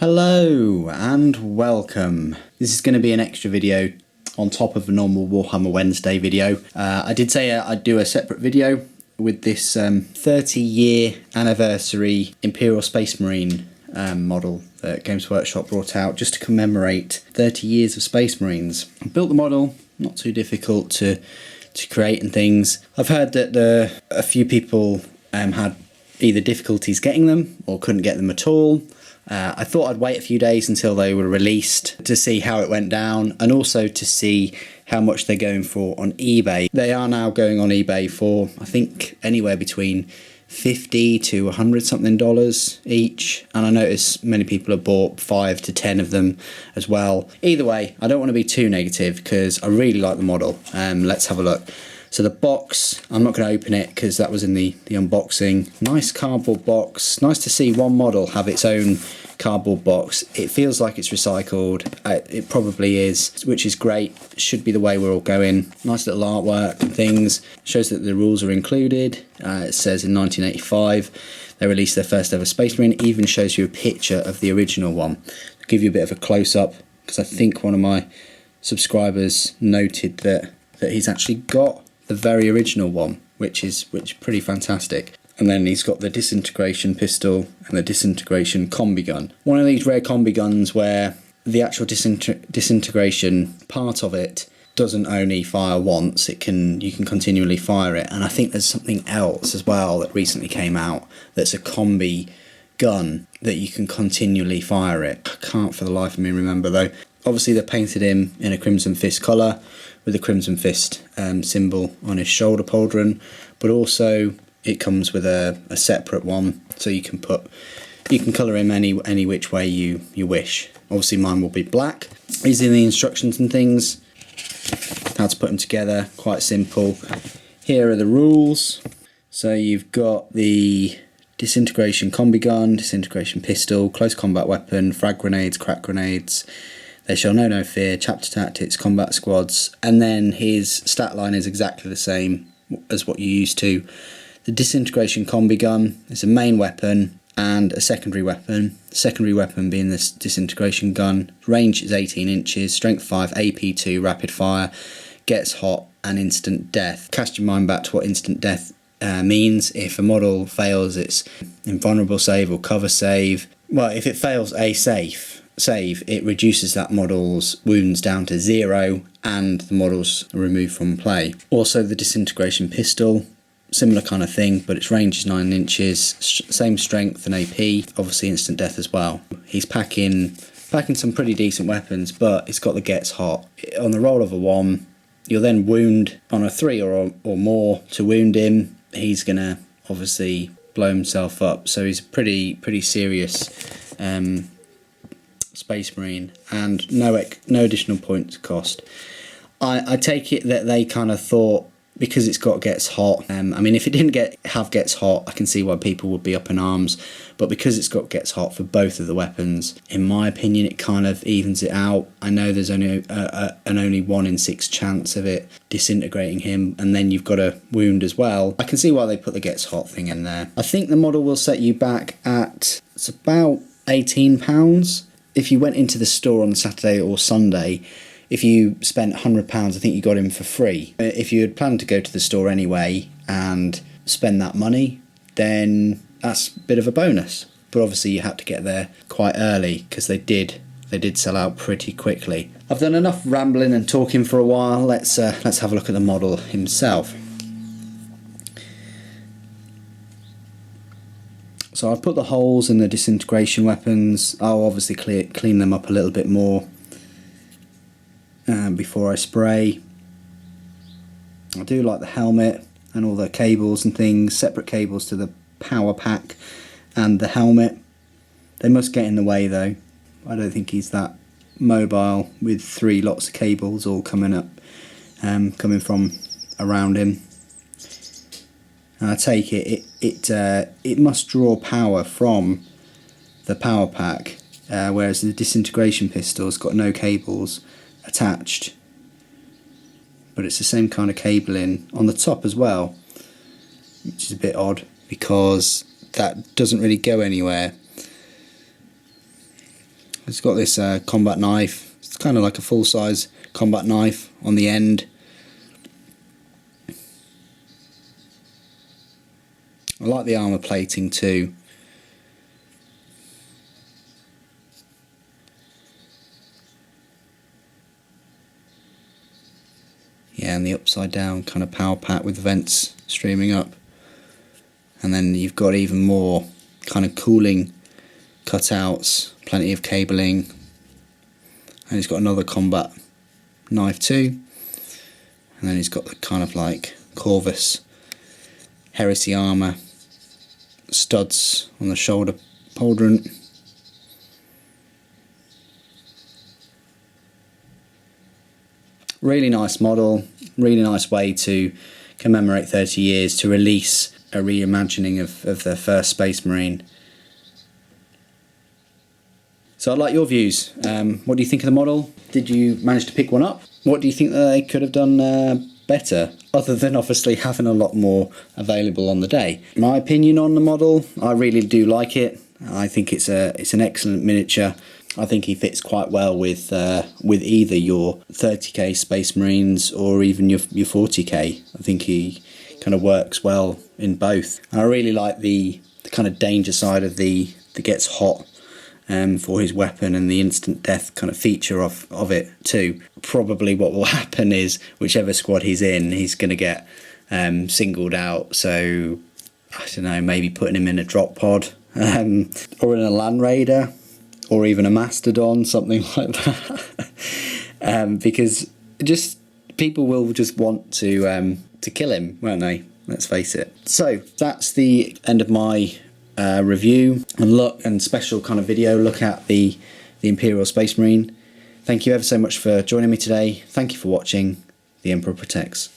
Hello and welcome. This is going to be an extra video on top of a normal Warhammer Wednesday video. I did say I'd do a separate video with this 30-year anniversary Imperial Space Marine model that Games Workshop brought out just to commemorate 30 years of Space Marines. I built the model, not too difficult to create and things. I've heard that a few people had either difficulties getting them or couldn't get them at all. I thought I'd wait a few days until they were released to see how it went down and also to see how much they're going for on eBay. They are now going on eBay for, I think, anywhere between $50 to $100 something each, and I notice many people have bought 5 to 10 of them as well. Either way, I don't want to be too negative because I really like the model. Let's have a look. So the box, I'm not going to open it because that was in the unboxing. Nice cardboard box. Nice to see one model have its own cardboard box. It feels like it's recycled. It probably is, which is great. Should be the way we're all going. Nice little artwork and things. Shows that the rules are included. It says in 1985 they released their first ever Space Marine. It even shows you a picture of the original one. I'll give you a bit of a close-up because I think one of my subscribers noted that he's actually got the very original one, which is pretty fantastic. And then he's got the disintegration pistol and the disintegration combi gun. One of these rare combi guns where the actual disintegration part of it doesn't only fire once, you can continually fire it. And I think there's something else as well that recently came out that's a combi gun that you can continually fire it. I can't for the life of me remember though. Obviously they painted him in a Crimson Fist colour with a Crimson Fist symbol on his shoulder pauldron, but also it comes with a separate one, so you can colour him any which way you wish. Obviously mine will be black. These are the instructions and things, how to put them together, quite simple. Here are the rules. So you've got the disintegration combi gun, disintegration pistol, close combat weapon, frag grenades, crack grenades. They shall know no fear, chapter tactics, combat squads, and then his stat line is exactly the same as what you used to. The disintegration combi gun is a main weapon and a secondary weapon. The secondary weapon being this disintegration gun. Range is 18 inches, strength 5, AP 2, rapid fire, gets hot and instant death. Cast your mind back to what instant death means. If a model fails its invulnerable save or cover save, well, if it fails a save, it reduces that model's wounds down to 0 and the model's removed from play. Also the disintegration pistol, similar kind of thing, but its range is 9 inches, same strength and AP, obviously instant death as well. He's packing some pretty decent weapons, but it's got the gets hot. On the roll of a 1, you'll then wound on a 3 or more to wound him. He's gonna obviously blow himself up, so he's a pretty serious Space Marine, and no additional points cost. I take it that they kind of thought because it's got gets hot. I mean, if it didn't have gets hot, I can see why people would be up in arms. But because it's got gets hot for both of the weapons, in my opinion, it kind of evens it out. I know there's only an only 1 in 6 chance of it disintegrating him, and then you've got a wound as well. I can see why they put the gets hot thing in there. I think the model will set you back at it's about £18. If you went into the store on Saturday or Sunday, if you spent £100, I think you got him for free. If you had planned to go to the store anyway and spend that money, then that's a bit of a bonus. But obviously you had to get there quite early because they did sell out pretty quickly. I've done enough rambling and talking for a while. Let's have a look at the model himself. So I've put the holes in the disintegration weapons. I'll obviously clean them up a little bit more before I spray. I do like the helmet and all the cables and things, separate cables to the power pack and the helmet. They must get in the way though. I don't think he's that mobile with 3 lots of cables all coming from around him. And I take it must draw power from the power pack, whereas the disintegration pistol's got no cables attached, but it's the same kind of cabling on the top as well, which is a bit odd because that doesn't really go anywhere. It's got this combat knife. It's kind of like a full-size combat knife on the end. I like the armour plating too. Yeah, and the upside down kind of power pack with vents streaming up. And then you've got even more kind of cooling cutouts, plenty of cabling. And it's got another combat knife too. And then it's got the kind of like Corvus Heresy armour studs on the shoulder pauldron. Really nice model, really nice way to commemorate 30 years, to release a reimagining of the first Space Marine. So I'd like your views. What do you think of the model? Did you manage to pick one up? What do you think that they could have done better, other than obviously having a lot more available on the day? My opinion on the model, I really do like it. I think it's an excellent miniature. I think he fits quite well with either your 30k Space Marines or even your 40k. I think he kind of works well in both. And I really like the kind of danger side of the gets hot for his weapon, and the instant death kind of feature of it too. Probably what will happen is whichever squad he's in, he's going to get singled out. So I don't know, maybe putting him in a drop pod or in a Land Raider, or even a Mastodon, something like that. Because just people will just want to kill him, won't they? Let's face it. So that's the end of my review and special kind of video look at the Imperial Space Marine. Thank you ever so much for joining me today. Thank you for watching. The Emperor Protects.